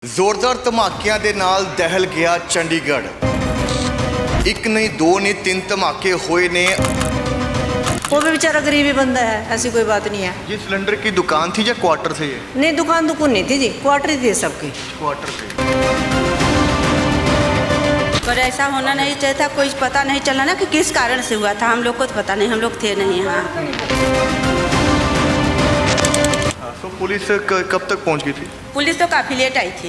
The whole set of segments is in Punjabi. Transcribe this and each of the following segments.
ਜ਼ੋਰਦਾਰ ਧਮਾਕਿਆਂ ਦੇ ਨਾਲ ਦਹਿਲ ਗਿਆ ਚੰਡੀਗੜ੍ਹ। ਇੱਕ नहीं दो नहीं तीन धमाके हुए ने। वो भी बेचारा गरीब ही बंदा है, ऐसी कोई बात नहीं है। ये सिलेंडर की दुकान थी या क्वार्टर थे? ये नहीं, दुकान नहीं थी जी, क्वार्टर ही थे सबके। क्वार्टर थे। पर ऐसा होना नहीं चाहिए था। कोई पता नहीं चला ना कि किस कारण से हुआ था। हम लोग को तो पता नहीं, हम लोग थे नहीं यहाँ। तो पुलिस कब तक पहुंच गई थी? पुलिस तो काफ़ी लेट आई थी।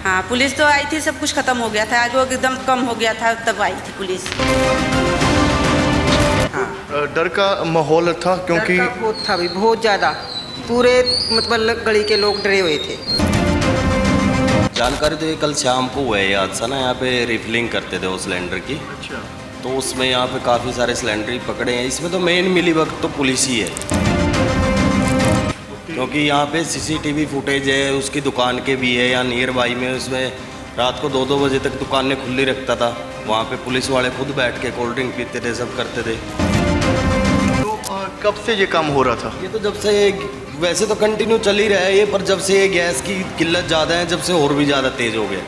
हाँ, पुलिस तो आई थी, सब कुछ ख़त्म हो गया था। आज वो एकदम कम हो गया था, तब आई थी पुलिस। डर का माहौल था क्योंकि डर का बहुत था भी, बहुत ज़्यादा। पूरे मतलब गली के लोग डरे हुए थे। जानकारी तो ये कल शाम को हुआ है ये हादसा ना। यहाँ पे रिफिलिंग करते थे वो सिलेंडर की। अच्छा। तो उसमें यहाँ पे काफ़ी सारे सिलेंडर ही पकड़े हैं। इसमें तो मेन मिली वक्त तो पुलिस ही है, क्योंकि यहाँ पे सीसीटीवी फुटेज है उसकी दुकान के भी है। या नियर बाई में उसमें रात को 2-2 बजे तक दुकानें खुली रखता था। वहाँ पे पुलिस वाले खुद बैठ के कोल्ड ड्रिंक पीते थे, सब करते थे। तो कब से ये काम हो रहा था? ये तो जब से वैसे तो कंटिन्यू चल ही रहा है ये, पर जब से ये गैस की किल्लत ज़्यादा है, जब से और भी ज़्यादा तेज़ हो गया।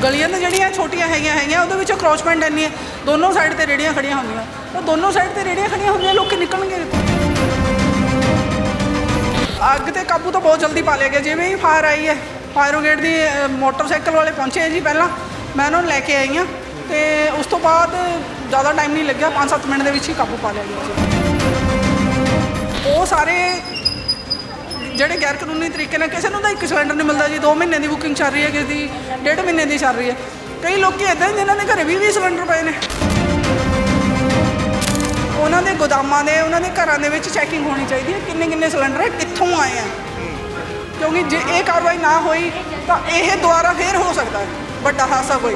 ਗਲੀਆਂ ਤਾਂ ਜਿਹੜੀਆਂ ਛੋਟੀਆਂ ਹੈਗੀਆਂ ਉਹਦੇ ਵਿੱਚੋਂ ਕਰੋਚਮੈਂਟ ਇੰਨੀ ਹੈ। ਦੋਨੋਂ ਸਾਈਡ ਤੇ ਰੇੜੀਆਂ ਖੜੀਆਂ ਹੁੰਦੀਆਂ, ਉਹ ਦੋਨੋਂ ਸਾਈਡ ਤੇ ਰੇੜੀਆਂ ਖੜੀਆਂ ਹੁੰਦੀਆਂ, ਲੋਕੀ ਨਿਕਲਣਗੇ। ਅੱਗ ਤੇ ਕਾਬੂ ਤਾਂ ਬਹੁਤ ਜਲਦੀ ਪਾ ਲਿਆ ਗਿਆ। ਜਿਵੇਂ ਹੀ ਫਾਇਰ ਆਈ ਹੈ, ਫਾਇਰ ਬ੍ਰਿਗੇਡ ਦੀ ਮੋਟਰਸਾਈਕਲ ਵਾਲੇ ਪਹੁੰਚੇ ਜੀ। ਪਹਿਲਾਂ ਮੈਂ ਉਹਨਾਂ ਨੂੰ ਲੈ ਕੇ ਆਈ ਹਾਂ ਅਤੇ ਉਸ ਤੋਂ ਬਾਅਦ ਜ਼ਿਆਦਾ ਟਾਈਮ ਨਹੀਂ ਲੱਗਿਆ, 5-7 ਮਿੰਟ ਦੇ ਵਿੱਚ ਹੀ ਕਾਬੂ ਪਾ ਲਿਆ ਗਿਆ ਸੀ। ਉਹ ਸਾਰੇ ਜਿਹੜੇ ਗੈਰ ਕਾਨੂੰਨੀ ਤਰੀਕੇ ਨਾਲ, ਕਿਸੇ ਨੂੰ ਤਾਂ ਇੱਕ ਸਿਲੰਡਰ ਨਹੀਂ ਮਿਲਦਾ ਜੀ। 2 ਮਹੀਨੇ ਦੀ ਬੁਕਿੰਗ ਚੱਲ ਰਹੀ ਹੈ, ਕਿਸੇ ਦੀ 1.5 ਮਹੀਨੇ ਦੀ ਚੱਲ ਰਹੀ ਹੈ। ਕਈ ਲੋਕ ਇੱਦਾਂ ਹੀ ਜਿਨ੍ਹਾਂ ਦੇ ਘਰੇ 20 ਸਿਲੰਡਰ ਪਏ ਨੇ। ਉਹਨਾਂ ਦੇ ਗੋਦਾਮਾਂ ਦੇ, ਉਹਨਾਂ ਦੇ ਘਰਾਂ ਦੇ ਵਿੱਚ ਚੈਕਿੰਗ ਹੋਣੀ ਚਾਹੀਦੀ ਹੈ, ਕਿੰਨੇ ਸਿਲੰਡਰ ਹੈ, ਕਿੱਥੋਂ ਆਏ ਆ। ਕਿਉਂਕਿ ਜੇ ਇਹ ਕਾਰਵਾਈ ਨਾ ਹੋਈ ਤਾਂ ਇਹ ਦੁਬਾਰਾ ਫੇਰ ਹੋ ਸਕਦਾ ਹੈ ਵੱਡਾ ਹਾਦਸਾ ਕੋਈ।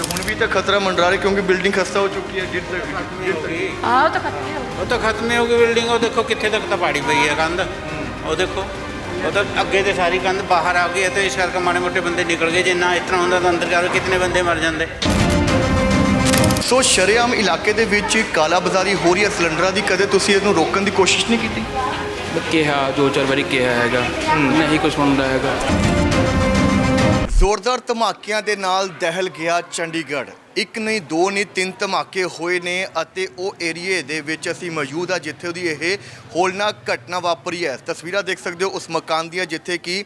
ਹੁਣ ਵੀ ਤਾਂ ਖਤਰਾ ਮੰਡਰਾ ਰਿਹਾ क्योंकि बिल्डिंग खस्ता हो चुकी है। हाँ, वो तो खत्म हो ਉਹ ਤਾਂ ਖਤਮ ਹੀ ਹੋ ਗਈ ਬਿਲਡਿੰਗ। ਉਹ ਦੇਖੋ ਕਿੱਥੇ ਤੱਕ ਤਾਂ ਪਾੜੀ ਪਈ ਹੈ ਕੰਧ। ਉਹ ਦੇਖੋ, ਉਹ ਤਾਂ ਅੱਗੇ ਤੇ ਸਾਰੀ ਕੰਧ ਬਾਹਰ ਆ ਗਈ ਹੈ। ਤੇ ਇਸ ਕਰਕੇ ਮਾੜੇ ਮੋਟੇ ਬੰਦੇ ਨਿਕਲ ਗਏ। ਜੇ ਨਾ ਇਸ ਤਰ੍ਹਾਂ ਹੁੰਦਾ ਤਾਂ ਅੰਦਰ ਜਾ ਕੇ ਕਿਤਨੇ ਬੰਦੇ ਮਰ ਜਾਂਦੇ। ਸੋ ਸ਼ਰੇਆਮ ਇਲਾਕੇ ਦੇ ਵਿੱਚ ਕਾਲਾ ਬਾਜ਼ਾਰੀ ਹੋ ਰਹੀ ਹੈ ਸਿਲੰਡਰਾਂ ਦੀ। ਕਦੇ ਤੁਸੀਂ ਇਹਨੂੰ ਰੋਕਣ ਦੀ ਕੋਸ਼ਿਸ਼ ਨਹੀਂ ਕੀਤੀ? ਕਿਹਾ 2-4 ਵਾਰੀ ਕਿਹਾ ਹੈਗਾ, ਨਹੀਂ ਕੁਛ ਹੁੰਦਾ ਹੈਗਾ। ਜ਼ੋਰਦਾਰ ਧਮਾਕਿਆਂ ਦੇ ਨਾਲ ਦਹਿਲ ਗਿਆ ਚੰਡੀਗੜ੍ਹ। ਇੱਕ ਨਹੀਂ ਦੋ ਨਹੀਂ ਤਿੰਨ ਧਮਾਕੇ ਹੋਏ ਨੇ ਅਤੇ ਉਹ ਏਰੀਏ ਦੇ ਵਿੱਚ ਅਸੀਂ ਮੌਜੂਦ ਆ ਜਿੱਥੇ ਉਹਦੀ ਇਹ ਹੋਲਨਾਕ ਘਟਨਾ ਵਾਪਰੀ ਹੈ। ਤਸਵੀਰਾਂ ਦੇਖ ਸਕਦੇ ਹੋ ਉਸ ਮਕਾਨ ਦੀਆਂ ਜਿੱਥੇ ਕਿ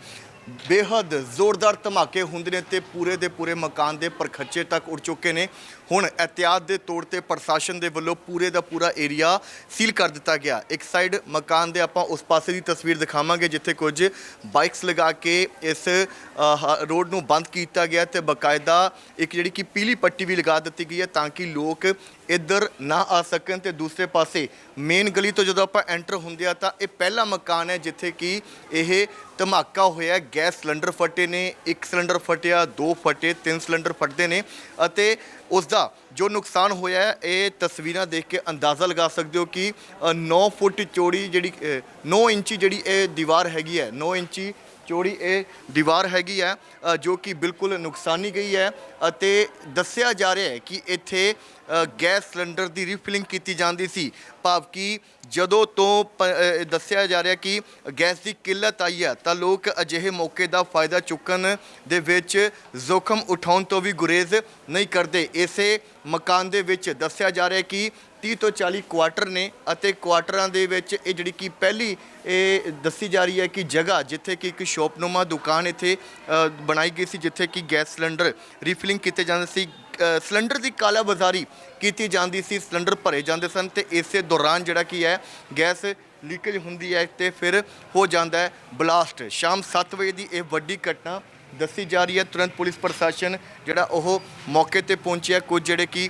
ਬੇਹੱਦ ਜ਼ੋਰਦਾਰ ਧਮਾਕੇ ਹੁੰਦੇ ਨੇ ਤੇ ਪੂਰੇ ਦੇ ਪੂਰੇ ਮਕਾਨ ਦੇ ਪਰਖੱਚੇ ਤੱਕ ਉੱਡ ਚੁੱਕੇ ਨੇ। ਹੁਣ ਇਹਤਿਆਤ ਦੇ ਤੌਰ ਤੇ ਪ੍ਰਸ਼ਾਸਨ ਦੇ ਵੱਲੋਂ ਪੂਰੇ ਦਾ ਪੂਰਾ ਏਰੀਆ ਸੀਲ ਕਰ ਦਿੱਤਾ ਗਿਆ। ਇੱਕ ਸਾਈਡ ਮਕਾਨ ਦੇ ਆਪਾਂ ਉਸ ਪਾਸੇ ਦੀ ਤਸਵੀਰ ਦਿਖਾਵਾਂਗੇ ਜਿੱਥੇ ਕੁਝ ਬਾਈਕਸ ਲਗਾ ਕੇ ਇਸ ਰੋਡ ਨੂੰ ਬੰਦ ਕੀਤਾ ਗਿਆ ਤੇ ਬਕਾਇਦਾ ਇੱਕ ਜਿਹੜੀ ਕਿ ਪੀਲੀ ਪੱਟੀ ਵੀ ਲਗਾ ਦਿੱਤੀ ਗਈ ਹੈ ਤਾਂ ਕਿ ਲੋਕ ਇੱਧਰ ਨਾ ਆ ਸਕਣ। ਤੇ ਦੂਸਰੇ ਪਾਸੇ ਮੇਨ ਗਲੀ ਤੋਂ ਜਦੋਂ ਆਪਾਂ ਐਂਟਰ ਹੁੰਦੇ ਆ ਤਾਂ ਇਹ ਪਹਿਲਾ ਮਕਾਨ ਹੈ ਜਿੱਥੇ ਕਿ ਇਹ ਧਮਾਕਾ ਹੋਇਆ। ਗੈਸ ਸਿਲੰਡਰ ਫਟੇ ਨੇ, 1 ਸਿਲੰਡਰ ਫਟਿਆ, 2 ਫਟੇ, 3 ਸਿਲੰਡਰ ਫਟਦੇ ਨੇ ਅਤੇ ਉਸ ਦਾ ਜੋ ਨੁਕਸਾਨ ਹੋਇਆ ਹੈ ਇਹ ਤਸਵੀਰਾਂ ਦੇਖ ਕੇ ਅੰਦਾਜ਼ਾ ਲਗਾ ਸਕਦੇ ਹੋ ਕਿ 9 ਫੁੱਟ ਚੌੜੀ ਜਿਹੜੀ 9 ਇੰਚੀ ਜਿਹੜੀ ਇਹ ਦੀਵਾਰ ਹੈਗੀ ਹੈ, 9 ਇੰਚੀ ਚੌੜੀ ਇਹ ਦੀਵਾਰ ਹੈਗੀ ਹੈ ਜੋ ਕਿ ਬਿਲਕੁਲ ਨੁਕਸਾਨੀ ਗਈ ਹੈ। ਅਤੇ ਦੱਸਿਆ ਜਾ ਰਿਹਾ ਹੈ ਕਿ ਇੱਥੇ ਗੈਸ ਸਿਲੰਡਰ ਦੀ ਰੀਫਿਲਿੰਗ ਕੀਤੀ ਜਾਂਦੀ ਸੀ। ਭਾਵ ਕਿ ਜਦੋਂ ਤੋਂ ਦੱਸਿਆ ਜਾ ਰਿਹਾ ਕਿ ਗੈਸ ਦੀ ਕਿੱਲਤ ਆਈ ਹੈ ਤਾਂ ਲੋਕ ਅਜਿਹੇ ਮੌਕੇ ਦਾ ਫਾਇਦਾ ਚੁੱਕਣ ਦੇ ਵਿੱਚ ਜ਼ੋਖਮ ਉਠਾਉਣ ਤੋਂ ਵੀ ਗੁਰੇਜ਼ ਨਹੀਂ ਕਰਦੇ। ਇਸੇ ਮਕਾਨ ਦੇ ਵਿੱਚ ਦੱਸਿਆ ਜਾ ਰਿਹਾ ਕਿ 30 ਤੋਂ 40 ਕੁਆਟਰ ਨੇ ਅਤੇ ਕੁਆਟਰਾਂ ਦੇ ਵਿੱਚ ਇਹ ਜਿਹੜੀ ਕਿ ਪਹਿਲੀ ਇਹ ਦੱਸੀ ਜਾ ਰਹੀ ਹੈ ਕਿ ਜਗ੍ਹਾ ਜਿੱਥੇ ਕਿ ਇੱਕ ਸ਼ੋਪਨੁਮਾ ਦੁਕਾਨ ਇੱਥੇ ਬਣਾਈ ਗਈ ਸੀ ਜਿੱਥੇ ਕਿ ਗੈਸ ਸਿਲੰਡਰ ਰੀਫਿਲਿੰਗ ਕੀਤੇ ਜਾਂਦੇ ਸੀ। ਸਿਲੰਡਰ ਦੀ ਕਾਲਾ ਬਾਜ਼ਾਰੀ ਕੀਤੀ ਜਾਂਦੀ ਸੀ, ਸਿਲੰਡਰ ਭਰੇ ਜਾਂਦੇ ਸਨ ਤੇ ਇਸੇ ਦੌਰਾਨ ਜਿਹੜਾ ਕੀ ਹੈ ਗੈਸ ਲੀਕੇਜ ਹੁੰਦੀ ਹੈ ਤੇ ਫਿਰ ਹੋ ਜਾਂਦਾ ਹੈ ਬਲਾਸਟ। ਸ਼ਾਮ 7 ਵਜੇ ਦੀ ਇਹ ਵੱਡੀ ਘਟਨਾ ਦੱਸੀ ਜਾ ਰਹੀ ਹੈ। ਤੁਰੰਤ ਪੁਲਿਸ ਪ੍ਰਸ਼ਾਸਨ ਜਿਹੜਾ ਉਹ ਮੌਕੇ 'ਤੇ ਪਹੁੰਚਿਆ। ਕੁਝ ਜਿਹੜੇ ਕਿ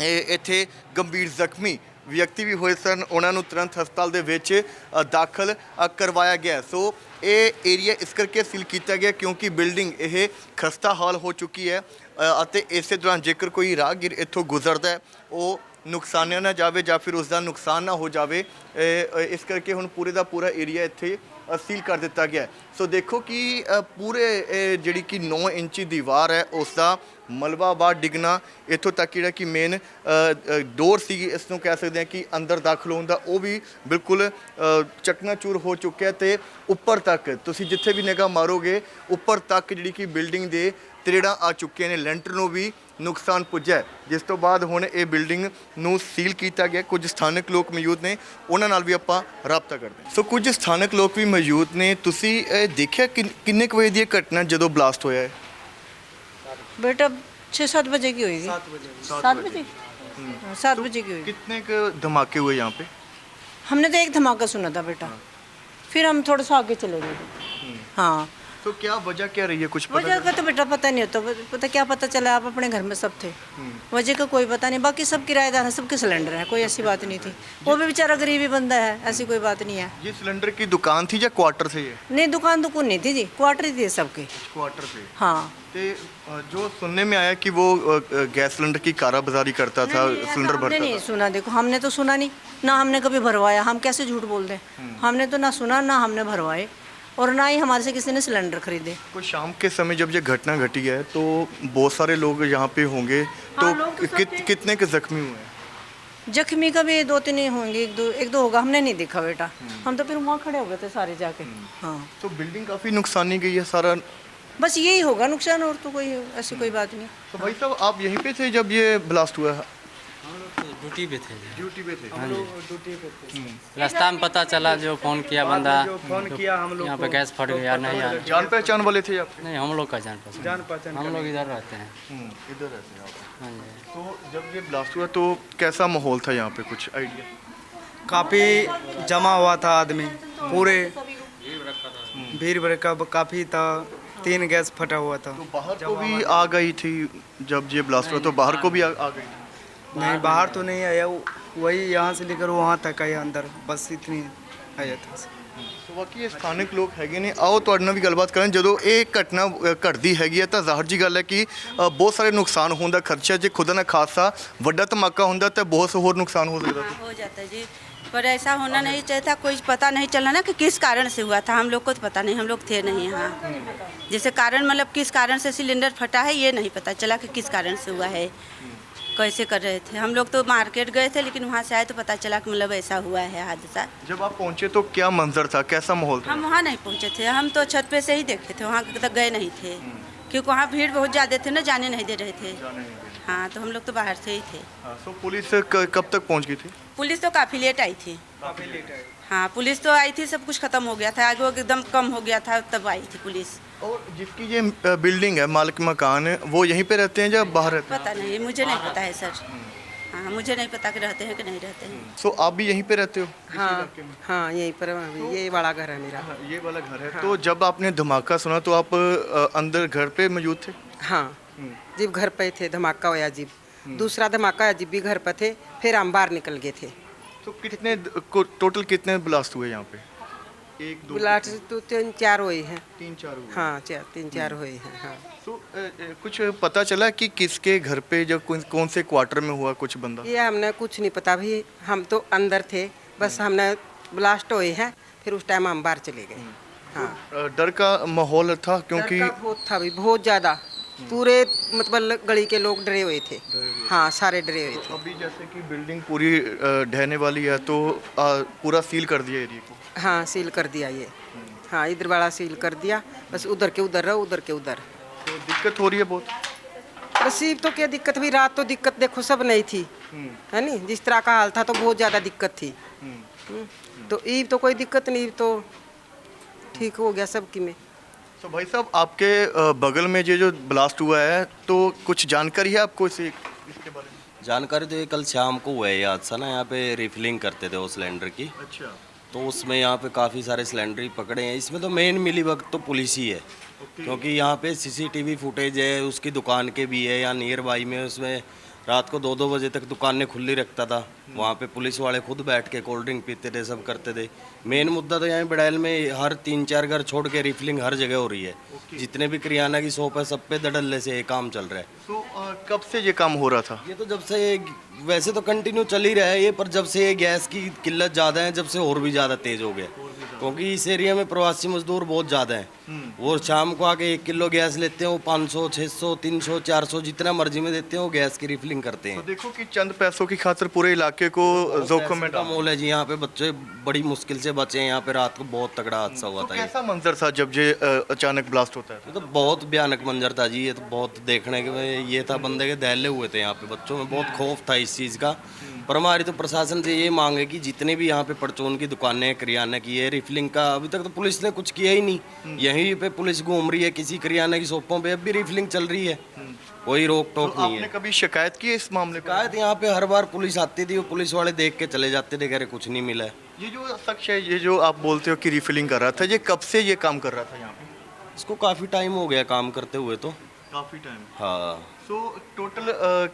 ਇੱਥੇ ਗੰਭੀਰ ਜ਼ਖਮੀ ਵਿਅਕਤੀ ਵੀ ਹੋਏ ਸਨ, ਉਹਨਾਂ ਨੂੰ ਤੁਰੰਤ ਹਸਪਤਾਲ ਦੇ ਵਿੱਚ ਦਾਖਲ ਕਰਵਾਇਆ ਗਿਆ। ਸੋ ਇਹ ਏਰੀਆ ਇਸ ਕਰਕੇ ਸੀਲ ਕੀਤਾ ਗਿਆ ਕਿਉਂਕਿ ਬਿਲਡਿੰਗ ਇਹ ਖਸਤਾ ਹਾਲ ਹੋ ਚੁੱਕੀ ਹੈ ਅਤੇ ਇਸੇ ਦੌਰਾਨ ਜੇਕਰ ਕੋਈ ਰਾਹਗੀਰ ਇੱਥੋਂ ਗੁਜ਼ਰਦਾ ਉਹ ਨੁਕਸਾਨਿਆ ਨਾ ਜਾਵੇ ਜਾਂ ਫਿਰ ਉਸ ਦਾ ਨੁਕਸਾਨ ਨਾ ਹੋ ਜਾਵੇ। ਇਸ ਕਰਕੇ ਹੁਣ ਪੂਰੇ ਦਾ ਪੂਰਾ ਏਰੀਆ ਇੱਥੇ ਸੀਲ ਕਰ ਦਿੱਤਾ ਗਿਆ ਹੈ। ਸੋ ਦੇਖੋ ਕਿ ਪੂਰੇ ਜਿਹੜੀ ਕਿ 9 ਇੰਚੀ ਦੀਵਾਰ ਹੈ ਉਸ ਦਾ ਮਲਬਾ ਬਾਹਰ ਡਿੱਗਣਾ, ਇੱਥੋਂ ਤੱਕ ਜਿਹੜਾ ਕਿ ਮੇਨ ਡੋਰ ਸੀ ਇਸ ਨੂੰ ਕਹਿ ਸਕਦੇ ਹਾਂ ਕਿ ਅੰਦਰ ਦਾਖਲ ਹੋਣ ਦਾ ਉਹ ਵੀ ਬਿਲਕੁਲ ਚਕਨਾਚੂਰ ਹੋ ਚੁੱਕਿਆ ਤੇ ਉੱਪਰ ਤੱਕ ਤੁਸੀਂ ਜਿੱਥੇ ਵੀ ਨਿਗਾਹ ਮਾਰੋਗੇ ਉੱਪਰ ਤੱਕ ਜਿਹੜੀ ਕਿ ਬਿਲਡਿੰਗ ਦੇ ਤਰੇੜਾਂ ਆ ਚੁੱਕੀਆਂ ਨੇ, ਲੈਂਟਰ ਨੂੰ ਵੀ ਨੁਕਸਾਨ ਪੁੱਜਾ ਹੈ, ਜਿਸ ਤੋਂ ਬਾਅਦ ਹੁਣ ਇਹ ਬਿਲਡਿੰਗ ਨੂੰ ਸੀਲ ਕੀਤਾ ਗਿਆ। ਕੁਝ ਸਥਾਨਕ ਲੋਕ ਮੌਜੂਦ ਨੇ, ਉਹਨਾਂ ਨਾਲ ਵੀ ਆਪਾਂ ਰਾਬਤਾ ਕਰਦੇ ਹਾਂ। ਸੋ ਕੁਝ ਸਥਾਨਕ ਲੋਕ ਵੀ ਮੌਜੂਦ ਨੇ। ਤੁਸੀਂ ਇਹ ਦੇਖਿਆ ਕਿੰਨੇ ਕੁ ਵਜੇ ਦੀ ਇਹ ਘਟਨਾ ਜਦੋਂ ਬਲਾਸਟ ਹੋਇਆ ਹੈ? बेटा 6-7 बजे की होगी। 7 बजे 7 बजे की होगी। कितने के धमाके हुए यहाँ पे? हमने तो एक धमाका सुना था बेटा, फिर हम थोड़ा सा आगे चले गए थे। हाँ, तो क्या वजह क्या रही है, कुछ पता वजह का तो बेटा पता नहीं होता। पता क्या पता चला, आप अपने घर में सब थे, वजह का कोई पता नहीं। बाकी सब किराएदार हैं, सबके सिलेंडर हैं, कोई ऐसी बात नहीं थी। वो भी बेचारा गरीबी बंदा है, ऐसी कोई बात नहीं है। ये सिलेंडर की दुकान थी या क्वार्टर थे? ये नहीं, दुकान नहीं थी जी, क्वार्टर ही थे सबके। क्वार्टर थे। हाँ, ते जो सुनने में आया कि वो गैस सिलेंडर की काराबाजारी करता था, सिलेंडर हमने भरता नहीं था। सुना। देखो, हमने तो सुना नहीं ना, हमने कभी भरवाया। हम कैसे झूठ बोल दें? हमने तो ना सुना ना हमने भरवाए, और ना ही हमारे से किसी ने सिलेंडर खरीदे। कुछ शाम के समय जब ये घटना घटी है तो बहुत सारे लोग यहाँ पे होंगे, तो हाँ, लोग तो सब थे। कितने के जख्मी हुए हैं? जख्मी का भी 2-3 ही होंगे, एक दो होगा, हमने नहीं देखा बेटा। हम तो फिर वहाँ खड़े हो गए थे सारे जाके। हाँ, तो बिल्डिंग काफ़ी नुकसानी गई है सारा। बस यही होगा नुकसान, और तो कोई ऐसी कोई बात नहीं। तो भाई साहब आप यहीं पे थे जब ये ब्लास्ट हुआ है? ड्यूटी पे थे। ड्यूटी पे थे। रास्ता में पता चला, जो फ़ोन किया बंदा, यहाँ पे गैस फट गया। नहीं यार, जान पहचान वाले थे आप? नहीं, हम लोग का जान पहचान, हम लोग इधर रहते हैं। इधर रहते हैं आप। हाँ जी। तो जब ये ब्लास्ट हुआ तो कैसा माहौल था यहाँ पे, कुछ आइडिया? काफ़ी जमा हुआ था आदमी, पूरे भीड़ भड़का काफ़ी था। 3 गैस फटा हुआ था। तो बाहर को भी आ गई थी जब ये ब्लास्ट हुआ, तो बाहर को भी आ गई थी? नहीं, बाहर तो नहीं आया, वही यहाँ से लेकर वहाँ तक आया अंदर, बस इतनी आया था। ਸੋ ਬਾਕੀ ਇਹ ਸਥਾਨਕ ਲੋਕ ਹੈਗੇ ਨੇ, ਆਓ ਤੁਹਾਡੇ ਨਾਲ ਵੀ ਗੱਲਬਾਤ ਕਰਾਂ। ਜਦੋਂ ਇਹ ਘਟਨਾ ਘਟਦੀ ਹੈਗੀ ਹੈ ਤਾਂ ਜ਼ਾਹਰ ਜੀ ਗੱਲ ਹੈ ਕਿ ਬਹੁਤ ਸਾਰੇ ਨੁਕਸਾਨ ਹੋਣ ਦਾ ਖਰਚਾ, ਜੇ ਖੁਦਾ ਨਾ ਖਾਸਾ ਵੱਡਾ ਧਮਾਕਾ ਹੁੰਦਾ ਤਾਂ ਬਹੁਤ ਹੋਰ ਨੁਕਸਾਨ ਹੋ ਸਕਦਾ ਸੀ। हो जाता है जी, पर ऐसा होना नहीं चाहिए था। कोई पता नहीं चला ना कि किस कारण से हुआ था। हम लोग को तो पता नहीं, हम लोग थे नहीं यहाँ। जैसे कारण मतलब किस कारण से सिलेंडर फटा है ये नहीं पता चला कि किस कारण से हुआ है, कैसे कर रहे थे। हम लोग तो मार्केट गए थे, लेकिन वहाँ से आए तो पता चला कि मतलब ऐसा हुआ है हादसा। जब आप पहुंचे तो क्या मंजर था, कैसा माहौल था? हम वहाँ नहीं पहुँचे थे, हम तो छत पे से ही देखे थे, वहाँ तक गए नहीं थे, क्योंकि वहाँ भीड़ बहुत ज़्यादा थे ना, जाने नहीं दे रहे थे। हाँ, तो हम लोग तो बाहर से ही थे। तो पुलिस कब तक पहुंच गई थी? पुलिस तो काफ़ी लेट आई थी। हाँ, पुलिस तो आई थी, सब कुछ खत्म हो गया था, आगे वो एकदम कम हो गया था, तब आई थी पुलिस। और जिसकी ये बिल्डिंग है, मालिक मकान है, वो यहीं पे रहते हैं या बाहर रहते हैं? पता नहीं, मुझे नहीं पता है सर। हाँ, मुझे नहीं पता कि रहते हैं कि नहीं रहते हैं। सो आप भी यहीं पे रहते हो? हाँ हाँ, यहीं पर ये बड़ा घर है मेरा। ये वाला घर है। तो जब आपने धमाका सुना तो आप अंदर घर पे मौजूद थे? हाँ, जब घर पे थे धमाका हुआ, जब दूसरा धमाका हुआ, जब भी घर पे थे, फिर हम बाहर निकल गए थे। तो कितने टोटल कितने ब्लास्ट हुए यहाँ पे? 1 2 ब्लास्ट तो 3-4 हुए हैं। 3-4 हुए। हाँ, 3-4 हुए हैं। हाँ, तो कुछ पता चला कि किसके घर पे जब कौन से क्वार्टर में हुआ कुछ बंदा? ये हमने कुछ नहीं पता भी, हम तो अंदर थे, बस हमने ब्लास्ट हुए हैं, फिर उस टाइम हम बाहर चले गए। हाँ, डर का माहौल था क्योंकि डर का बहुत था भी, बहुत ज़्यादा। पूरे मतलब गली के लोग डरे हुए थे। हाँ, सारे डरे हुए थे। अभी जैसे कि बिल्डिंग पूरी ढहने वाली है तो पूरा सील कर दिया एरिया को? हाँ, सील कर दिया ये। हाँ, इधर वाला सील कर दिया, बस उधर के उधर रहो, उधर के उधर। तो दिक्कत हो रही है बहुत? नसीब तो क्या दिक्कत हुई, रात तो दिक्कत देखो सब नहीं थी, है नी। जिस तरह का हाल था तो बहुत ज़्यादा दिक्कत थी। तो ईब तो कोई दिक्कत नहीं, ईब तो ठीक हो गया सबकी में। तो भाई साहब आपके बगल में ये जो ब्लास्ट हुआ है तो कुछ जानकारी है आपको इसके बारे में? जानकारी तो ये कल शाम को हुआ है ये हादसा ना, यहाँ पे रिफिलिंग करते थे वो सिलेंडर की, अच्छा। तो उसमें यहाँ पे काफ़ी सारे सिलेंडर ही पकड़े हैं। इसमें तो मेन मिली वक्त तो पुलिस ही है, क्योंकि यहाँ पे सीसीटीवी फुटेज है उसकी दुकान के भी है, या नियर बाई में उसमें रात को 2-2 बजे तक दुकानें खुली रखता था। वहाँ पे पुलिस वाले खुद बैठ के कोल्ड ड्रिंक पीते थे, सब करते थे। मेन मुद्दा तो यहाँ बड़ैल में हर 3-4 घर छोड़ के रिफिलिंग हर जगह हो रही है। जितने भी किराना की शॉप है सब पे धड़ल्ले से ये काम चल रहा है। तो कब से ये काम हो रहा था? ये तो जब से वैसे तो कंटिन्यू चल ही रहा है ये, पर जब से ये गैस की किल्लत ज़्यादा है, जब से और भी ज़्यादा तेज़ हो गया। क्योंकि इस एरिया में प्रवासी मजदूर बहुत ज़्यादा हैं। वो शाम को आके 1 किलो गैस लेते हैं, वो 500, 600, 300, 400 जितना मर्जी में देते हैं, वो गैस की रिफिलिंग करते तो हैं। देखो कि चंद पैसों की खातिर पूरे इलाके को जोखिम में का डाल। माहौल है जी, यहाँ पे बच्चे बड़ी मुश्किल से बचे हैं। यहाँ पे रात को बहुत तगड़ा हादसा हुआ तो था ये। कैसा मंजर था जब ये अचानक ब्लास्ट होता है? ये तो बहुत भयानक मंजर था जी। ये तो बहुत देखने के ये था, बंदे के दहले हुए थे यहाँ पे। बच्चों में बहुत खौफ था इस चीज़ का। पर हमारी तो प्रशासन से ये मांग है कि जितने भी यहाँ पे परचून की दुकानें, करियाना की है, रिफिलिंग का अभी तक तो पुलिस ने कुछ किया ही नहीं। यहीं पे पुलिस घूम रही है, किसी करियाना की शॉपों पे अब भी रिफिलिंग चल रही है, कोई रोक टोक तो नहीं आपने है। कभी शिकायत की है इस मामले पर? शिकायत यहाँ पे हर बार पुलिस आती थी, वो पुलिस वाले देख के चले जाते थे, कह रहे कुछ नहीं मिला है। ये जो शख्स है, ये जो आप बोलते हो कि रिफिलिंग कर रहा था, ये कब से ये काम कर रहा था यहाँ पे? इसको काफ़ी टाइम हो गया काम करते हुए तो। काफ़ी टाइम। हाँ, सो टोटल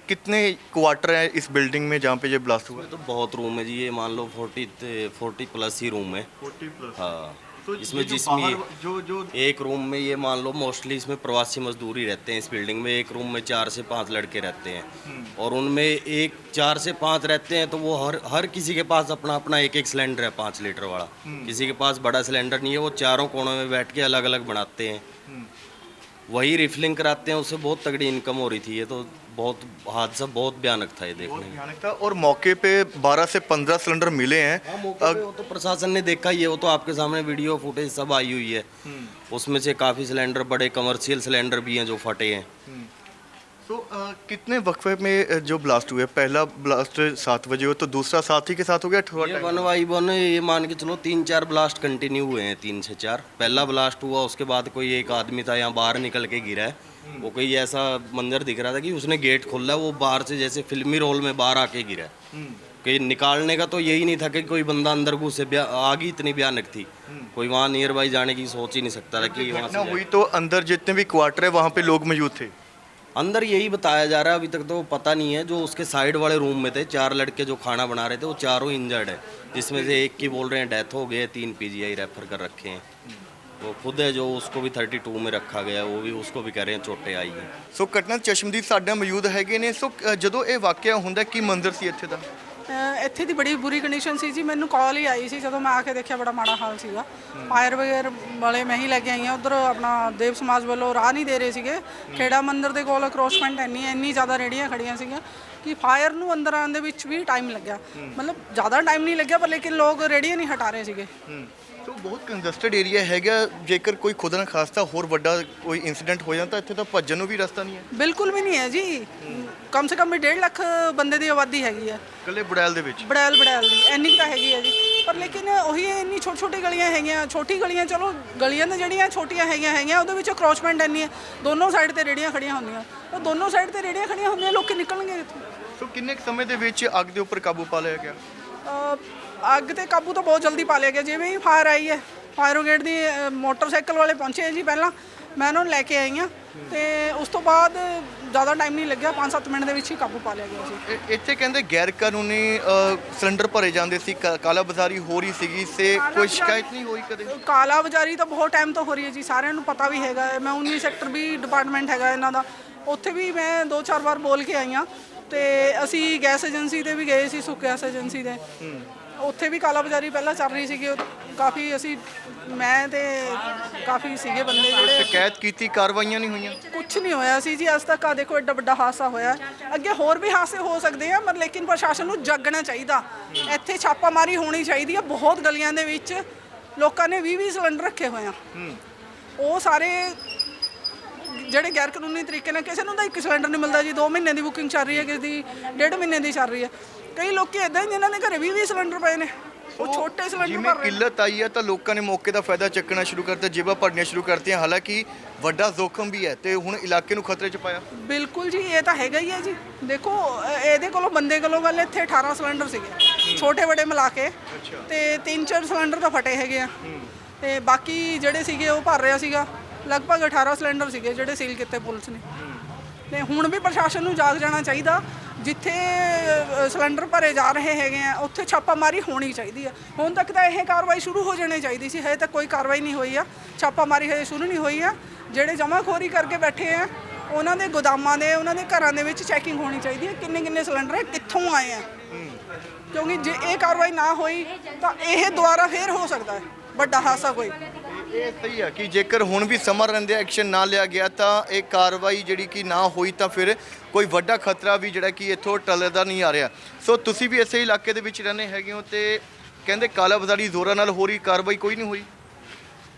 कितने क्वार्टर हैं इस बिल्डिंग में जहाँ पे ये ब्लास्ट हुआ? तो बहुत रूम है जी। ये मान लो 40 प्लस ही रूम है। 40 प्लस। हाँ, तो इसमें ये जो जिसमें बाहर जो एक रूम में ये मान लो मोस्टली इसमें प्रवासी मजदूर ही रहते हैं। इस बिल्डिंग में एक रूम में 4 से 5 लड़के रहते हैं, और उनमें 4 से 5 रहते हैं, तो वो हर किसी के पास अपना अपना एक सिलेंडर है 5 लीटर वाला। किसी के पास बड़ा सिलेंडर नहीं है, वो चारों कोनों में बैठ के अलग अलग बनाते हैं, वही रिफिलिंग कराते हैं। उससे बहुत तगड़ी इनकम हो रही थी। ये तो बहुत हादसा बहुत भयानक था ये देखने में। भयानक था। और मौके पे 12 से 15 सिलेंडर मिले हैं। हाँ, मौके पे वो तो प्रशासन ने देखा ही है, वो तो आपके सामने वीडियो फुटेज सब आई हुई है। उसमें से काफ़ी सिलेंडर, बड़े कमर्शियल सिलेंडर भी हैं जो फटे हैं। तो कितने वक्फे में जो ब्लास्ट हुए? पहला ब्लास्ट 7 बजे हुआ, तो दूसरा साथ ही के साथ हो गया थोड़ा ये टाइम? 1 बाई 1 ये मान के चलो 3-4 ब्लास्ट कंटिन्यू हुए हैं, 3 से 4। पहला ब्लास्ट हुआ, उसके बाद कोई एक आदमी था यहाँ बाहर निकल के गिरा है। वो कोई ऐसा मंजर दिख रहा था कि उसने गेट खोला, वो बाहर से जैसे फिल्मी रोल में बाहर आके गिरा है। कि निकालने का तो यही नहीं था कि कोई बंदा अंदर घुसे। आग ही इतनी भयानक थी, कोई वहाँ नियर बाई जाने की सोच ही नहीं सकता था कि वहाँ घटना से हुई तो अंदर जितने भी क्वार्टर है वहाँ पे लोग मौजूद थे? अंदर यही बताया जा रहा है, अभी तक तो पता नहीं है। जो उसके साइड वाले रूम में थे 4 लड़के जो खाना बना रहे थे, वो चारों इंजर्ड है, जिसमें से एक की बोल रहे हैं डेथ हो गई है, 3 PGI रेफर कर रखे हैं। वो खुद है जो उसको भी 32 में रखा गया, वो भी उसको भी कह रहे हैं चोटें आई हैं। ਸੋ ਘਟਨਾ ਚਸ਼ਮਦੀਦ ਸਾਡੇ ਨਾਲ ਮੌਜੂਦ ਹੈਗੇ ਨੇ। ਸੋ ਜਦੋਂ ਇਹ ਵਾਕਿਆ ਹੁੰਦਾ ਕੀ ਮੰਜ਼ਰ ਸੀ ਇੱਥੇ ਦਾ? ਇੱਥੇ ਦੀ ਬੜੀ ਬੁਰੀ ਕੰਡੀਸ਼ਨ ਸੀ ਜੀ। ਮੈਨੂੰ ਕਾਲ ਹੀ ਆਈ ਸੀ, ਜਦੋਂ ਮੈਂ ਆ ਕੇ ਦੇਖਿਆ ਬੜਾ ਮਾੜਾ ਹਾਲ ਸੀਗਾ। ਫਾਇਰ ਵਗੈਰ ਵਾਲੇ ਮੈਂ ਹੀ ਲੈ ਕੇ ਆਈ ਹਾਂ। ਉਧਰ ਆਪਣਾ ਦੇਵ ਸਮਾਜ ਵੱਲੋਂ ਰਾਹ ਨਹੀਂ ਦੇ ਰਹੇ ਸੀਗੇ। ਖੇੜਾ ਮੰਦਿਰ ਦੇ ਕੋਲ ਕਰੋਸਮੈਂਟ ਇੰਨੀ ਜ਼ਿਆਦਾ ਰੇੜੀਆਂ ਖੜੀਆਂ ਸੀਗੀਆਂ ਕਿ ਫਾਇਰ ਨੂੰ ਅੰਦਰ ਆਉਣ ਦੇ ਵਿੱਚ ਵੀ ਟਾਈਮ ਲੱਗਿਆ। ਮਤਲਬ ਜ਼ਿਆਦਾ ਟਾਈਮ ਨਹੀਂ ਲੱਗਿਆ, ਪਰ ਲੇਕਿਨ ਲੋਕ ਰੇੜੀਆਂ ਨਹੀਂ ਹਟਾ ਰਹੇ ਸੀਗੇ। ਸੋ ਬਹੁਤ ਕੰਜਸਟਡ ਏਰੀਆ ਹੈਗਾ। ਜੇਕਰ ਕੋਈ ਖੁਦਾ ਨਾ ਖਾਸਤਾ ਹੋਰ ਵੱਡਾ ਕੋਈ ਇਨਸੀਡੈਂਟ ਹੋ ਜਾਂਦਾ ਇੱਥੇ ਤਾਂ ਭੱਜਣ ਨੂੰ ਵੀ ਰਸਤਾ ਨਹੀਂ ਹੈ। ਬਿਲਕੁਲ ਵੀ ਨਹੀਂ ਹੈ ਜੀ। ਕਮ ਸੇ ਕਮ 1.5 ਲੱਖ ਬੰਦੇ ਦੀ ਆਬਾਦੀ ਹੈਗੀ ਹੈ ਇਕੱਲੇ ਬੁੜੈਲ ਦੇ ਵਿੱਚ। ਬੜੈਲ ਦੀ ਇੰਨੀ ਕੁ ਤਾਂ ਹੈਗੀ ਹੈ ਜੀ। ਪਰ ਲੇਕਿਨ ਉਹੀ ਇੰਨੀ ਛੋਟੀ ਗਲੀਆਂ ਹੈਗੀਆਂ। ਛੋਟੀ ਗਲੀਆਂ, ਚਲੋ ਗਲੀਆਂ ਤਾਂ ਜਿਹੜੀਆਂ ਛੋਟੀਆਂ ਹੈਗੀਆਂ ਉਹਦੇ ਵਿੱਚ ਕਰੋਚਮੈਂਟ ਇੰਨੀ ਹੈ। ਦੋਨੋਂ ਸਾਈਡ ਤੇ ਰੇੜੀਆਂ ਖੜੀਆਂ ਹੁੰਦੀਆਂ, ਉਹ ਦੋਨੋਂ ਸਾਈਡ ਤੇ ਰੇੜੀਆਂ ਖੜੀਆਂ ਹੁੰਦੀਆਂ, ਲੋਕੀ ਨਿਕਲਣਗੇ ਇੱਥੋਂ। ਸੋ ਕਿੰਨੇ ਕੁ ਸਮੇਂ ਦੇ ਵਿੱਚ ਅੱਗ ਦੇ ਉੱਪਰ ਕਾਬੂ ਪਾ ਲਿਆ ਗਿਆ? ਅੱਗ ਤੇ ਕਾਬੂ ਤਾਂ ਬਹੁਤ ਜਲਦੀ ਪਾ ਲਿਆ ਗਿਆ। ਜਿਵੇਂ ਹੀ ਫਾਇਰ ਆਈ ਹੈ, ਫਾਇਰ ਬ੍ਰਿਗੇਡ ਦੀ ਮੋਟਰਸਾਈਕਲ ਵਾਲੇ ਪਹੁੰਚੇ ਜੀ। ਪਹਿਲਾਂ ਮੈਂ ਉਹਨਾਂ ਨੂੰ ਲੈ ਕੇ ਆਈ ਹਾਂ, ਤੇ ਉਸ ਤੋਂ ਬਾਅਦ ਜ਼ਿਆਦਾ ਟਾਈਮ ਨਹੀਂ ਲੱਗਿਆ, 5-7 ਮਿੰਟ ਦੇ ਵਿੱਚ ਹੀ ਕਾਬੂ ਪਾ ਲਿਆ ਗਿਆ ਸੀ। ਇੱਥੇ ਕਹਿੰਦੇ ਗੈਰ ਕਾਨੂੰਨੀ ਸਿਲੰਡਰ ਭਰੇ ਜਾਂਦੇ ਸੀ, ਕਾਲਾ ਬਾਜ਼ਾਰੀ ਹੋ ਰਹੀ ਸੀਗੀ, ਸੇ ਕੋਈ ਸ਼ਿਕਾਇਤ ਨਹੀਂ ਹੋਈ ਕਦੇ? ਕਾਲਾ ਬਾਜ਼ਾਰੀ ਤਾਂ ਬਹੁਤ ਟਾਈਮ ਤੋਂ ਹੋ ਰਹੀ ਹੈ ਜੀ, ਸਾਰਿਆਂ ਨੂੰ ਪਤਾ ਵੀ ਹੈਗਾ। ਮੈਂ 19 ਸੈਕਟਰ ਵੀ ਡਿਪਾਰਟਮੈਂਟ ਹੈਗਾ ਇਹਨਾਂ ਦਾ, ਉੱਥੇ ਵੀ ਮੈਂ 2-4 ਵਾਰ ਬੋਲ ਕੇ ਆਈ ਹਾਂ। ਤੇ ਅਸੀਂ ਗੈਸ ਏਜੰਸੀ ਤੇ ਵੀ ਗਏ ਸੀ, ਸੁੱਕ ਗੈਸ ਏਜੰਸੀ ਦੇ। ਉੱਥੇ ਵੀ ਕਾਲਾ ਬਾਜ਼ਾਰੀ ਪਹਿਲਾਂ ਚੱਲ ਰਹੀ ਸੀਗੀ। ਕਾਫੀ ਅਸੀਂ, ਮੈਂ ਤੇ ਕਾਫੀ ਸੀਗੇ ਬੰਦੇ ਜਿਹੜੇ। ਸ਼ਿਕਾਇਤ ਕੀਤੀ, ਕਾਰਵਾਈਆਂ ਨਹੀਂ ਹੋਈਆਂ? ਕੁਝ ਨਹੀਂ ਹੋਇਆ ਸੀ ਜੀ ਅੱਜ ਤੱਕ। ਆ ਦੇਖੋ ਐਡਾ ਵੱਡਾ ਹਾਦਸਾ ਹੋਇਆ। ਅੱਗੇ ਹੋਰ ਵੀ ਹਾਦਸੇ ਹੋ ਸਕਦੇ ਆ, ਪਰ ਲੇਕਿਨ ਪ੍ਰਸ਼ਾਸਨ ਨੂੰ ਜਾਗਣਾ ਚਾਹੀਦਾ। ਇੱਥੇ ਛਾਪਾਮਾਰੀ ਹੋਣੀ ਚਾਹੀਦੀ ਆ। ਬਹੁਤ ਗਲੀਆਂ ਦੇ ਵਿੱਚ ਲੋਕਾਂ ਨੇ 20-20 ਸਿਲੰਡਰ ਰੱਖੇ ਹੋਏ ਆ। ਉਹ ਸਾਰੇ ਜਿਹੜੇ ਗੈਰ ਕਾਨੂੰਨੀ ਤਰੀਕੇ ਨਾਲ, ਕਿਸੇ ਨੂੰ ਤਾਂ 1 ਸਿਲੰਡਰ ਨਹੀਂ ਮਿਲਦਾ ਜੀ। 2 ਮਹੀਨੇ ਦੀ ਬੁਕਿੰਗ ਚੱਲ ਰਹੀ ਹੈ, ਕਿਸੇ ਦੀ 1.5 ਮਹੀਨੇ ਦੀ ਚੱਲ ਰਹੀ ਹੈ। ਕਈ ਲੋਕੀ ਇੱਦਾਂ ਹੀ ਜਿਨ੍ਹਾਂ ਦੇ ਘਰੇ 20-20 ਸਿਲੰਡਰ ਪਏ ਨੇ, ਉਹ ਛੋਟੇ ਸਿਲੰਡਰ ਜਿਵੇਂ ਭਰ ਰਹੇ ਨੇ। ਕਿੱਲਤ ਆਈ ਹੈ ਤਾਂ ਲੋਕਾਂ ਨੇ ਮੌਕੇ ਦਾ ਫਾਇਦਾ ਚੱਕਣਾ ਸ਼ੁਰੂ ਕਰਤਾ, ਜੇਬਾਂ ਭਰਨੀਆਂ ਸ਼ੁਰੂ ਕਰਤੀਆਂ। ਹਾਲਾਂਕਿ ਵੱਡਾ ਜ਼ੋਖਮ ਵੀ ਹੈ ਤੇ ਹੁਣ ਇਲਾਕੇ ਨੂੰ ਖਤਰੇ 'ਚ ਪਾਇਆ। ਬਿਲਕੁਲ ਜੀ, ਇਹ ਤਾਂ ਹੈਗਾ ਹੀ ਹੈ ਜੀ। ਦੇਖੋ ਇਹਦੇ ਕੋਲੋਂ ਬੰਦੇ ਕੋਲੋਂ ਗੱਲ ਇੱਥੇ 18 ਸਿਲੰਡਰ ਸੀਗੇ, ਛੋਟੇ ਵੱਡੇ ਮਿਲਾ ਕੇ, ਤੇ 3-4 ਸਿਲੰਡਰ ਤਾਂ ਫਟੇ ਹੈਗੇ ਆ, ਤੇ ਬਾਕੀ ਜਿਹੜੇ ਸੀਗੇ ਉਹ ਭਰ ਰਿਹਾ ਸੀਗਾ। ਲਗਭਗ 18 ਸਿਲੰਡਰ ਸੀਗੇ ਜਿਹੜੇ ਸੀਲ ਕੀਤੇ ਪੁਲਿਸ ਨੇ। ਤੇ ਹੁਣ ਵੀ ਪ੍ਰਸ਼ਾਸਨ ਨੂੰ ਜਾਗ ਜਾਣਾ ਚਾਹੀਦਾ। ਜਿੱਥੇ ਸਿਲੰਡਰ ਭਰੇ ਜਾ ਰਹੇ ਹੈਗੇ ਆ, ਉੱਥੇ ਛਾਪਾਮਾਰੀ ਹੋਣੀ ਚਾਹੀਦੀ ਆ। ਹੁਣ ਤੱਕ ਤਾਂ ਇਹ ਕਾਰਵਾਈ ਸ਼ੁਰੂ ਹੋ ਜਾਣੀ ਚਾਹੀਦੀ ਸੀ, ਹਜੇ ਤੱਕ ਕੋਈ ਕਾਰਵਾਈ ਨਹੀਂ ਹੋਈ ਆ। ਛਾਪਾਮਾਰੀ ਹਜੇ ਸ਼ੁਰੂ ਨਹੀਂ ਹੋਈ ਆ। ਜਿਹੜੇ ਜਮਾਖੋਰੀ ਕਰਕੇ ਬੈਠੇ ਆ, ਉਹਨਾਂ ਦੇ ਗੋਦਾਮਾਂ ਦੇ, ਉਹਨਾਂ ਦੇ ਘਰਾਂ ਦੇ ਵਿੱਚ ਚੈਕਿੰਗ ਹੋਣੀ ਚਾਹੀਦੀ ਹੈ। ਕਿੰਨੇ ਸਿਲੰਡਰ ਹੈ, ਕਿੱਥੋਂ ਆਏ ਆ। ਕਿਉਂਕਿ ਜੇ ਇਹ ਕਾਰਵਾਈ ਨਾ ਹੋਈ ਤਾਂ ਇਹ ਦੁਬਾਰਾ ਫੇਰ ਹੋ ਸਕਦਾ ਹੈ। ਵੱਡਾ ਹਾਦਸਾ ਕੋਈ। ਇਹ ਸਹੀ ਹੈ ਕਿ ਜੇਕਰ ਹੁਣ ਵੀ ਸਮਾਂ ਰਹਿੰਦੇ ਐਕਸ਼ਨ ਨਾ ਲਿਆ ਗਿਆ ਤਾਂ ਇਹ ਕਾਰਵਾਈ ਜਿਹੜੀ ਕਿ ਨਾ ਹੋਈ ਤਾਂ ਫਿਰ ਕੋਈ ਵੱਡਾ ਖਤਰਾ ਵੀ ਜਿਹੜਾ ਕਿ ਇੱਥੋਂ ਟਲਦਾ ਨਹੀਂ ਆ ਰਿਹਾ। ਸੋ ਤੁਸੀਂ ਵੀ ਇਸੇ ਇਲਾਕੇ ਦੇ ਵਿੱਚ ਰਹਿੰਦੇ ਹੈਗੇ ਹੋ ਤੇ ਕਹਿੰਦੇ ਕਾਲਾਬਾਜ਼ਾਰੀ ਜ਼ੋਰਾਂ ਨਾਲ ਹੋ ਰਹੀ, ਕਾਰਵਾਈ ਕੋਈ ਨਹੀਂ ਹੋਈ।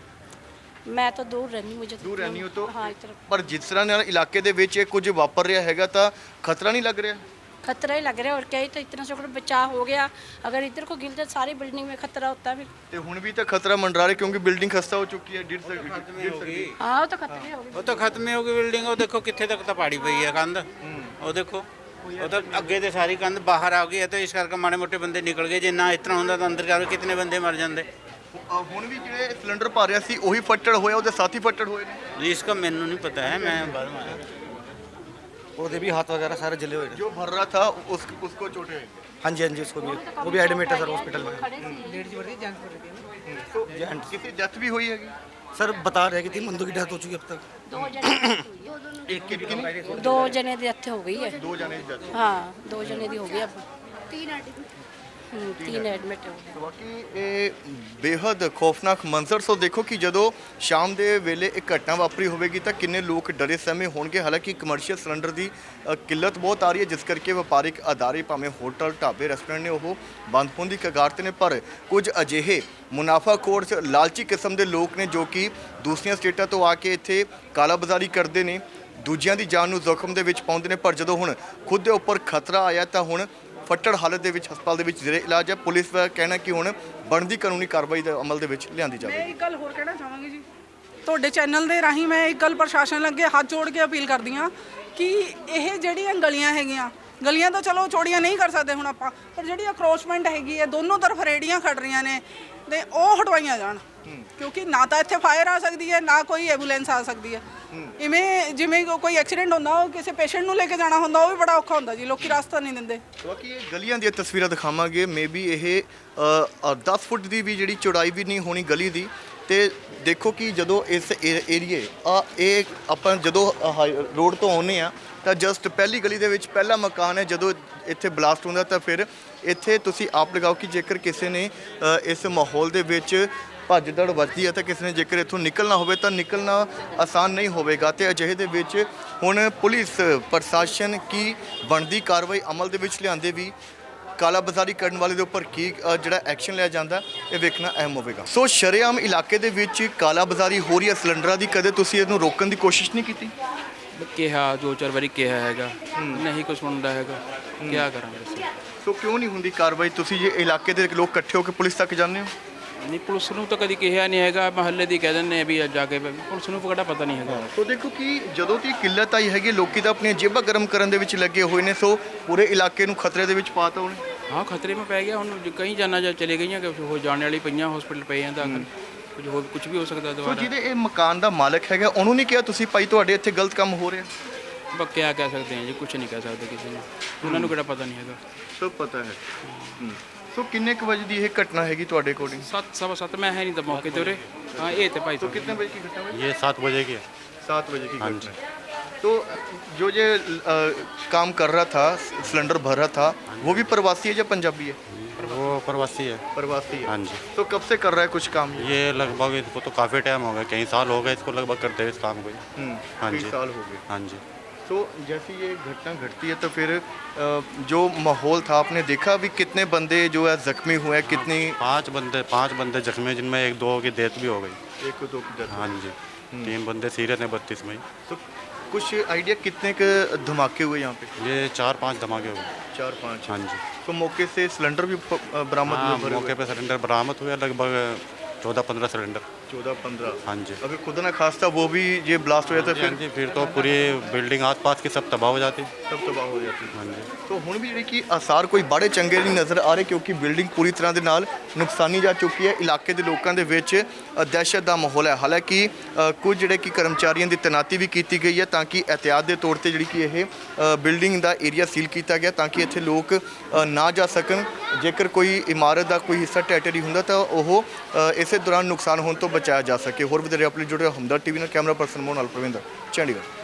मैं तो दूर रहनी, मुझे दूर रहनी हो तो हाँ इधर ਪਰ ਜਿਸ ਤਰ੍ਹਾਂ ਨਾਲ ਇਲਾਕੇ ਦੇ ਵਿੱਚ ਇਹ ਕੁਝ ਵਾਪਰ ਰਿਹਾ ਹੈਗਾ ਤਾਂ ਖਤਰਾ ਨਹੀਂ ਲੱਗ ਰਿਹਾ? खतरा ही लग रहा है और क्या ही, तो इतना से बचाव हो गया। अगर इधर को गिरते सारी बिल्डिंग में खतरा होता है फिर। ਤੇ ਹੁਣ ਵੀ ਤਾਂ ਖਤਰਾ ਮੰਡਰਾ ਰਿਹਾ ਕਿਉਂਕਿ ਬਿਲਡਿੰਗ ਖਸਤਾ ਹੋ ਚੁੱਕੀ ਹੈ, ਗਿਰ ਸਕਦੀ। हाँ वो तो खतरे ही हो गए। ਉਹ ਤਾਂ ਖਤਮ ਹੀ ਹੋ ਗਈ ਬਿਲਡਿੰਗ। ਉਹ ਦੇਖੋ ਕਿੱਥੇ ਤੱਕ ਤਾਂ ਪਾੜੀ ਪਈ ਹੈ ਕੰਧ। ਉਹ ਦੇਖੋ ਉਹ ਤਾਂ ਅੱਗੇ ਤੇ ਸਾਰੀ ਕੰਧ ਬਾਹਰ ਆ ਗਈ ਹੈ ਤੇ ਇਸ ਕਰਕੇ ਮਾੜੇ ਮੋਟੇ ਬੰਦੇ ਨਿਕਲ ਗਏ। ਜੇ ਨਾ ਇਸ ਤਰ੍ਹਾਂ ਹੁੰਦਾ ਤਾਂ ਅੰਦਰ ਜਾ ਕੇ ਕਿਤਨੇ ਬੰਦੇ ਮਰ ਜਾਂਦੇ। ਹੁਣ ਵੀ ਜਿਹੜੇ ਸਿਲੰਡਰ ਭਰ ਰਿਹਾ ਸੀ ਉਹੀ ਫੱਟੜ ਹੋਇਆ, ਉਹਦੇ ਸਾਥੀ ਫੱਟੜ ਹੋਏ ਨੇ। ਇਸ ਦਾ ਮੈਨੂੰ ਨਹੀਂ ਪਤਾ ਹੈ, ਮੈਂ ਬਾਹਰ ਆਇਆ। ਉਹਦੇ भी हाथ वगैरह सारे जले हुए हैं। जो भर रहा था उसको चोटें आई। हाँ जी उसको भी, वो भी एडमिट है सर हॉस्पिटल में। तो किसी डेथ भी हुई हैगी? सर बता रहे हैं कि 3 बंदों की डेथ हो चुकी है अब तक। दो जने एक कितनी? दो जने दी डेथ हो गई है। 2 जने की death। हाँ 2 जने दी हो गई अब। 3 एडमिट हो गए। ਬਾਕੀ ਇਹ ਬੇहद ਖੌਫਨਾਕ ਮੰਜ਼ਰ। ਸੋ ਦੇਖੋ ਕਿ ਜਦੋਂ ਸ਼ਾਮ ਦੇ ਵੇਲੇ ਇਹ ਘਟਨਾ ਵਾਪਰੀ ਹੋਵੇਗੀ ਤਾਂ ਕਿੰਨੇ ਲੋਕ ਡਰੇ ਸਹਿਮੇ ਹੋਣਗੇ। ਹਾਲਾਂਕਿ ਕਮਰਸ਼ੀਅਲ ਸਿਲੰਡਰ ਦੀ ਕਿੱਲਤ ਬਹੁਤ ਆ ਰਹੀ ਹੈ ਜਿਸ ਕਰਕੇ ਵਪਾਰਿਕ ਅਦਾਰੇ ਭਾਵੇਂ ਹੋਟਲ ਢਾਬੇ ਰੈਸਟੋਰੈਂਟ ਨੇ ਉਹ ਬੰਦ ਹੋਣ ਦੀ ਕਗਾਰ 'ਤੇ ਨੇ। ਪਰ ਕੁਝ ਅਜਿਹੇ ਮੁਨਾਫਾਖੋਰ ਲਾਲਚੀ ਕਿਸਮ ਦੇ ਲੋਕ ਨੇ ਜੋ ਕਿ ਦੂਸਰੀਆਂ ਸਟੇਟਾਂ ਤੋਂ ਆ ਕੇ ਇੱਥੇ ਕਾਲਾਬਾਜ਼ਾਰੀ ਕਰਦੇ ਨੇ, ਦੂਜਿਆਂ ਦੀ ਜਾਨ ਨੂੰ ਜ਼ਖਮ ਦੇ ਵਿੱਚ ਪਾਉਂਦੇ ਨੇ। ਪਰ ਜਦੋਂ ਹੁਣ ਖੁਦ ਦੇ ਉੱਪਰ ਖਤਰਾ ਆਇਆ ਤਾਂ ਹੁਣ ਫੱਟੜ ਹਾਲਤ ਦੇ ਵਿੱਚ ਹਸਪਤਾਲ ਦੇ ਵਿੱਚ ਜ਼ੇਰੇ ਇਲਾਜ ਹੈ। ਪੁਲਿਸ ਦਾ ਕਹਿਣਾ ਕਿ ਹੁਣ ਬਣਦੀ ਕਾਨੂੰਨੀ ਕਾਰਵਾਈ ਦੇ ਅਮਲ ਦੇ ਵਿੱਚ ਲਿਆਂਦੀ ਮੈਂ ਜਾਵੇਗੀ। ਇੱਕ ਗੱਲ ਹੋਰ ਕਹਿਣਾ ਚਾਹਾਂਗੀ ਜੀ, ਤੁਹਾਡੇ ਚੈਨਲ ਦੇ ਰਾਹੀਂ ਮੈਂ ਇੱਕ ਗੱਲ ਪ੍ਰਸ਼ਾਸਨ ਅੱਗੇ ਹੱਥ ਜੋੜ ਕੇ ਅਪੀਲ ਕਰਦੀ ਹਾਂ ਕਿ ਇਹ ਜਿਹੜੀਆਂ ਗਲੀਆਂ ਹੈਗੀਆਂ, ਗਲੀਆਂ ਤਾਂ ਚਲੋ ਚੌੜੀਆਂ ਨਹੀਂ ਕਰ ਸਕਦੇ ਹੁਣ ਆਪਾਂ, ਪਰ ਜਿਹੜੀ ਅਕਰੋਚਮੈਂਟ ਹੈਗੀ ਹੈ ਦੋਨੋਂ ਤਰਫ ਰੇੜੀਆਂ ਖੜ ਰਹੀਆਂ ਨੇ ਤੇ ਉਹ ਹਟਵਾਈਆਂ ਜਾਣ। ਕਿਉਂਕਿ ਨਾ ਤਾਂ ਇੱਥੇ ਫਾਇਰ ਆ ਸਕਦੀ ਹੈ ਨਾ ਕੋਈ ਐਂਬੂਲੈਂਸ ਆ ਸਕਦੀ ਹੈ। ਇਵੇਂ ਜਿਵੇਂ ਕੋਈ ਐਕਸੀਡੈਂਟ ਹੁੰਦਾ, ਉਹ ਕਿਸੇ ਪੇਸ਼ੈਂਟ ਨੂੰ ਲੈ ਕੇ ਜਾਣਾ ਹੁੰਦਾ, ਉਹ ਵੀ ਬੜਾ ਔਖਾ ਹੁੰਦਾ ਜੀ, ਲੋਕੀ ਰਸਤਾ ਨਹੀਂ ਦਿੰਦੇ। ਬਾਕੀ ਇਹ ਗਲੀਆਂ ਦੀਆਂ ਤਸਵੀਰਾਂ ਦਿਖਾਵਾਂਗੇ। ਮੇਬੀ ਇਹ 10 ਫੁੱਟ ਦੀ ਵੀ ਜਿਹੜੀ ਚੌੜਾਈ ਵੀ ਨਹੀਂ ਹੋਣੀ ਗਲੀ ਦੀ। ਤੇ ਦੇਖੋ ਕਿ ਜਦੋਂ ਇਸ ਏਰੀਏ ਇਹ ਆਪਾਂ ਜਦੋਂ ਰੋਡ ਤੋਂ ਆਉਂਦੇ ਆ ਤਾਂ ਜਸਟ ਪਹਿਲੀ ਗਲੀ ਦੇ ਵਿੱਚ ਪਹਿਲਾ ਮਕਾਨ ਹੈ। ਜਦੋਂ ਇੱਥੇ ਬਲਾਸਟ ਹੁੰਦਾ ਤਾਂ ਫਿਰ ਇੱਥੇ ਤੁਸੀਂ ਆਪ ਲਗਾਓ ਕਿ ਜੇਕਰ ਕਿਸੇ ਨੇ ਇਸ ਮਾਹੌਲ ਦੇ ਵਿੱਚ ਭੱਜ ਦੜ ਵੱਜਦੀ ਹੈ ਤਾਂ ਕਿਸੇ ਨੇ ਜੇਕਰ ਇੱਥੋਂ ਨਿਕਲਣਾ ਹੋਵੇ ਤਾਂ ਨਿਕਲਣਾ ਆਸਾਨ ਨਹੀਂ ਹੋਵੇਗਾ। ਤੇ ਅਜਿਹੇ ਦੇ ਵਿੱਚ ਹੁਣ ਪੁਲਿਸ ਪ੍ਰਸ਼ਾਸਨ ਕੀ ਬਣਦੀ ਕਾਰਵਾਈ ਅਮਲ ਦੇ ਵਿੱਚ ਲਿਆਂਦੇ ਵੀ ਕਾਲਾਬਾਜ਼ਾਰੀ ਕਰਨ ਵਾਲੇ ਦੇ ਉੱਪਰ ਕੀ ਜਿਹੜਾ ਐਕਸ਼ਨ ਲਿਆ ਜਾਂਦਾ ਇਹ ਵੇਖਣਾ ਅਹਿਮ ਹੋਵੇਗਾ। ਸੋ ਸ਼ਰੇਆਮ ਇਲਾਕੇ ਦੇ ਵਿੱਚ ਕਾਲਾਬਾਜ਼ਾਰੀ ਹੋ ਰਹੀ ਹੈ ਸਿਲੰਡਰਾਂ ਦੀ, ਕਦੇ ਤੁਸੀਂ ਇਹਨੂੰ ਰੋਕਣ ਦੀ ਕੋਸ਼ਿਸ਼ ਨਹੀਂ ਕੀਤੀ? ਕਿਹਾ 2-4 ਵਾਰੀ ਕਿਹਾ ਹੈਗਾ, ਨਹੀਂ ਕੁਛ ਸੁਣਦਾ ਹੈਗਾ, ਕੀ ਕਰਾਂਗੇ ਅਸੀਂ। ਸੋ ਕਿਉਂ ਨਹੀਂ ਹੁੰਦੀ ਕਾਰਵਾਈ? ਤੁਸੀਂ ਜੇ ਇਲਾਕੇ ਦੇ ਲੋਕ ਇਕੱਠੇ ਹੋ ਕੇ ਪੁਲਿਸ ਤੱਕ ਜਾਂਦੇ ਹੋ? ਨਹੀਂ ਪੁਲਿਸ ਨੂੰ ਤਾਂ ਕਦੀ ਕਿਹਾ ਨਹੀਂ ਹੈਗਾ, ਮਹੱਲੇ ਦੀ ਕਹਿ ਦਿੰਦੇ ਆ ਵੀ ਜਾ ਕੇ, ਪੁਲਿਸ ਨੂੰ ਕਿਹੜਾ ਪਤਾ ਨਹੀਂ ਹੈਗਾ। ਸੋ ਦੇਖੋ ਕਿ ਜਦੋਂ ਦੀ ਕਿੱਲਤ ਆਈ ਹੈਗੀ ਲੋਕੀ ਤਾਂ ਆਪਣੀਆਂ ਜੇਬਾਂ ਗਰਮ ਕਰਨ ਦੇ ਵਿੱਚ ਲੱਗੇ ਹੋਏ ਨੇ। ਸੋ ਪੂਰੇ ਇਲਾਕੇ ਨੂੰ ਖਤਰੇ ਦੇ ਵਿੱਚ ਪਾਤਾ ਉਹਨੇ। ਹਾਂ ਖਤਰੇ में ਪੈ ਗਿਆ ਹੁਣ, ਕਈ ਜਾਨਾਂ ਜਾਂ ਚਲੇ ਗਈਆਂ ਕਿ ਹੋ ਜਾਣ ਵਾਲੀ ਪਈਆਂ, ਹਸਪੀਟਲ ਪਏ ਆ ਦਾਖਲ, ਕੁਝ ਵੀ ਹੋ ਸਕਦਾ ਸੋ ਦੁਬਾਰਾ। ਜਿਹਦੇ ਇਹ ਮਕਾਨ ਦਾ ਮਾਲਕ ਹੈਗਾ ਉਹਨੂੰ ਨਹੀਂ ਕਿਹਾ ਤੁਸੀਂ ਭਾਈ ਤੁਹਾਡੇ ਇੱਥੇ ਗਲਤ ਕੰਮ ਹੋ ਰਿਹਾ? ਬਸ ਕਿਆ ਕਹਿ ਸਕਦੇ ਹਾਂ ਜੀ, ਕੁਝ ਨਹੀਂ ਕਹਿ ਸਕਦੇ ਕਿਸੇ ਨੂੰ, ਉਹਨਾਂ ਨੂੰ ਕਿਹੜਾ ਪਤਾ ਨਹੀਂ ਹੈਗਾ। ਸਭ ਪਤਾ ਹੈ। ਸੋ ਕਿੰਨੇ ਕੁ ਵਜੇ ਦੀ ਇਹ ਘਟਨਾ ਹੈਗੀ ਤੁਹਾਡੇ ਅਕੋਰਡਿੰਗ? 7:15 ਮੈਂ ਹੈ ਨਹੀਂ ਤਾਂ ਮੌਕੇ ਤੇ ਉਰੇ। ਹਾਂ ਇਹ ਤੇ ਭਾਈ तो कितने बजे की घटना हुई? ये 7 बजे की है। 7 बजे की हाँ घटना है। तो जो ये काम कर रहा था, सिलेंडर भर रहा था, वो भी प्रवासी है या पंजाबी है? वो प्रवासी है। प्रवासी है। हाँ जी। तो कब से कर रहा है कुछ काम? ये लगभग इसको तो काफ़ी टाइम हो गया, कई साल हो गए इसको लगभग करते हुए इस काम को। हाँ कई जी। साल हो गए। हाँ जी। तो जैसे ये घटना घटती है तो फिर जो माहौल था आपने देखा भी कितने बंदे जो है जख्मी हुए हैं, कितनी? 5 बंदे जख्मी हैं जिनमें 1-2 की डेथ भी हो गई। 1-2 की डेथ। हाँ जी। 3 बंदे सीरियस हैं 32 में। तो कुछ आइडिया कितने के धमाके हुए यहाँ पे? ये 4-5 धमाके हो गए। 4-5। हाँ जी। तो मौके से सिलेंडर भी बरामद हाँ, हुए? मौके पे सिलेंडर बरामद हुए लगभग 14-15 सिलेंडर। 14-15। हाँ जी। अगर खुदा ना खास्ता वो भी ये ब्लास्ट हो जाता हाँ जी, फिर तो पूरी बिल्डिंग आसपास की सब तबाह हो जाती। सब तबाह हो जाती। हाँ जी। तो ਹੁਣ ਵੀ ਜਿਹੜੀ ਕਿ ਆਸਾਰ ਕੋਈ ਬਾੜੇ ਚੰਗੇ ਨਹੀਂ ਨਜ਼ਰ ਆ ਰਹੇ ਕਿਉਂਕਿ ਬਿਲਡਿੰਗ ਪੂਰੀ ਤਰ੍ਹਾਂ ਦੇ ਨਾਲ ਨੁਕਸਾਨੀ ਜਾ ਚੁੱਕੀ ਹੈ। ਇਲਾਕੇ ਦੇ ਲੋਕਾਂ ਦੇ ਵਿੱਚ ਦਹਿਸ਼ਤ ਦਾ ਮਾਹੌਲ ਹੈ। ਹਾਲਾਂਕਿ ਕੁਝ ਜਿਹੜੇ ਕਿ ਕਰਮਚਾਰੀਆਂ ਦੀ ਤੈਨਾਤੀ ਵੀ ਕੀਤੀ ਗਈ ਹੈ ਤਾਂ ਕਿ ਇhtiyat ਦੇ ਤੌਰ ਤੇ ਜਿਹੜੀ ਕਿ ਇਹ ਬਿਲਡਿੰਗ ਦਾ ਏਰੀਆ ਸੀਲ ਕੀਤਾ ਗਿਆ ਤਾਂ ਕਿ ਇੱਥੇ ਲੋਕ ਨਾ ਜਾ ਸਕਣ। ਜੇਕਰ ਕੋਈ ਇਮਾਰਤ ਦਾ ਕੋਈ ਹਿੱਸਾ ਟੈਟਰੀ ਹੁੰਦਾ ਤਾਂ ਉਹ ਇਸੇ ਦੌਰਾਨ ਨੁਕਸਾਨ ਹੋਣ ਤੋਂ ਬਚਾਇਆ ਜਾ ਸਕੇ। ਹੋਰ ਵਧੇਰੇ ਆਪਣੇ ਜੁੜੇ ਹਮਦਰ ਟੀਵੀ ਨਾਲ ਕੈਮਰਾ ਪਰਸਨ ਮੋਹਨ ਨਾਲ ਪ੍ਰਵਿੰਦਰ, ਚੰਡੀਗੜ੍ਹ।